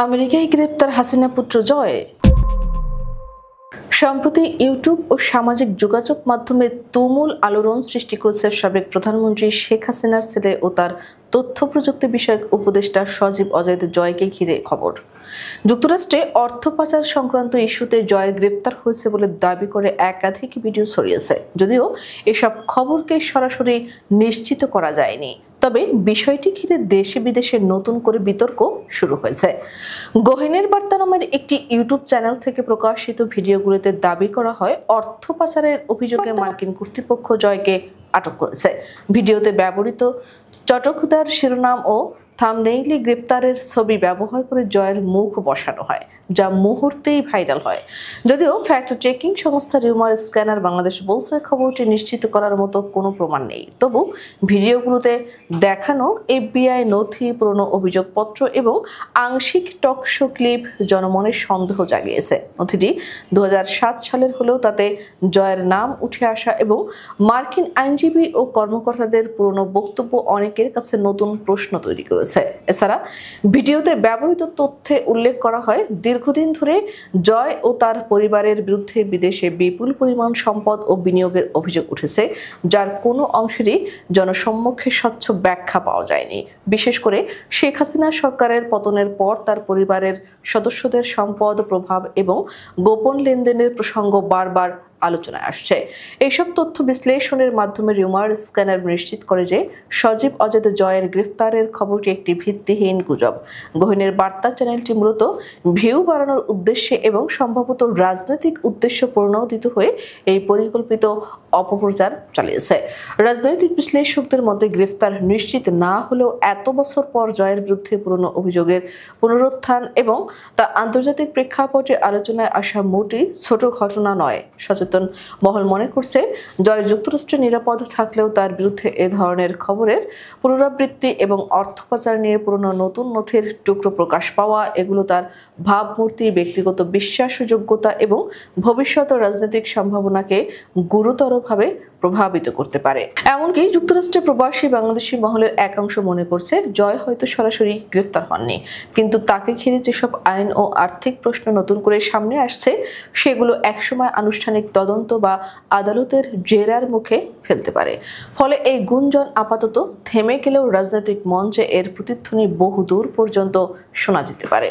আমেরিকায় গ্রেপ্তার হাসিনা পুত্র জয়। সম্প্রতি ইউটিউব ও সামাজিক যোগাযোগ মাধ্যমে তুমুল আলোড়ন সৃষ্টি করেছে সাবেক প্রধানমন্ত্রী শেখ হাসিনার ছেলে ও তার তথ্য প্রযুক্তি বিষয়ক উপদেষ্টা সজীব অজয় জয়কে ঘিরে খবর। যুক্তরাষ্ট্রে অর্থ পাচার সংক্রান্ত ইস্যুতে জয়ের গ্রেপ্তার হয়েছে বলে দাবি করে একাধিক ভিডিও ছড়িয়েছে, যদিও এসব খবরকে সরাসরি নিশ্চিত করা যায়নি। তবে বিষয়টি ঘিরে দেশে বিদেশে নতুন করে বিতর্ক শুরু হয়েছে। গহীনের বার্তা নামের একটি ইউটিউব চ্যানেল থেকে প্রকাশিত ভিডিওগুলোতে দাবি করা হয় অর্থ পাচারের অভিযোগে মার্কিন কর্তৃপক্ষ জয়কে আটক করেছে। ভিডিওতে ব্যবহৃত চটকদার শিরোনাম ও থাম্বনেইলে গ্রেপ্তারের ছবি ব্যবহার করে জয়ের মুখ বসানো হয়, যা মুহূর্তেই ভাইরাল হয়। যদিও ফ্যাক্ট চেকিং সংস্থা রিউমার স্ক্যানার বাংলাদেশ বলছে খবরটি নিশ্চিত করার মতো কোনো প্রমাণ নেই। তবু ভিডিওগুলোতে দেখানো এফবিআই নথি, পুরনো অভিযোগপত্র এবং আংশিক টকশো ক্লিপ জনমনের সন্দেহ জাগিয়েছে। নথিটি 2007 সালের হলেও তাতে জয়ের নাম উঠে আসা এবং মার্কিন আইনজীবী ও কর্মকর্তাদের পুরনো বক্তব্য অনেকের কাছে নতুন প্রশ্ন তৈরি করেছে। এছাড়া ভিডিওতে ব্যবহৃত তথ্যে উল্লেখ করা হয় দীর্ঘদিন ধরে জয় ও তার পরিবারের বিরুদ্ধে বিদেশে বিপুল পরিমাণ সম্পদ ও বিনিয়োগের অভিযোগ উঠেছে, যার কোনো অংশেরই জনসম্মুখে স্বচ্ছ ব্যাখ্যা পাওয়া যায়নি। বিশেষ করে শেখ হাসিনা সরকারের পতনের পর তার পরিবারের সদস্যদের সম্পদ, প্রভাব এবং গোপন লেনদেনের প্রসঙ্গ বারবার আলোচনায় আসছে। এইসব তথ্য বিশ্লেষণের মাধ্যমে রিউমার স্ক্যানার নিশ্চিত করে যে সজীব অজয় জয়ের গ্রেফতারের খবরটি একটি ভিত্তিহীন গুজব। গহীনের বার্তা চ্যানেলটি মূলত ভিউ বাড়ানোর উদ্দেশ্যে এবং সম্ভবত রাজনৈতিক উদ্দেশ্য প্রণোদিত হয়ে এই পরিকল্পিত অপপ্রচার চালিয়েছে। রাজনৈতিক বিশ্লেষকদের মধ্যে গ্রেফতার নিশ্চিত না হলেও এত বছর পর জয়ের বিরুদ্ধে পুরনো অভিযোগের পুনরুত্থান এবং তা আন্তর্জাতিক প্রেক্ষাপটে আলোচনায় আসা মোটেই ছোট ঘটনা নয়। সচেতন মহল মনে করছে জয় যুক্তরাষ্ট্রে নিরাপদ থাকলেও তার বিরুদ্ধে এ ধরনের খবরের পুনরাবৃত্তি এবং অর্থ পাচার নিয়ে পুরনো নতুন নথির টুকরো প্রকাশ পাওয়া, এগুলো তার ভাবমূর্তি, ব্যক্তিগত বিশ্বাস, যোগ্যতা এবং ভবিষ্যৎ রাজনৈতিক সম্ভাবনাকে গুরুতরভাবে প্রভাবিত করতে পারে। এমনকি যুক্তরাষ্ট্রে প্রবাসী বাংলাদেশি মহলের একাংশ মনে করছে জয় হয়তো সরাসরি গ্রেফতার হননি, কিন্তু তাকে ঘিরে যেসব আইন ও আর্থিক প্রশ্ন নতুন করে সামনে আসছে সেগুলো একসময় আনুষ্ঠানিক তদন্ত বা আদালতের জেরার মুখে ফেলতে পারে। ফলে এই গুঞ্জন আপাতত থেমে গেলেও রাজনৈতিক মঞ্চে এর প্রতিধ্বনি বহুদূর পর্যন্ত শোনা যেতে পারে।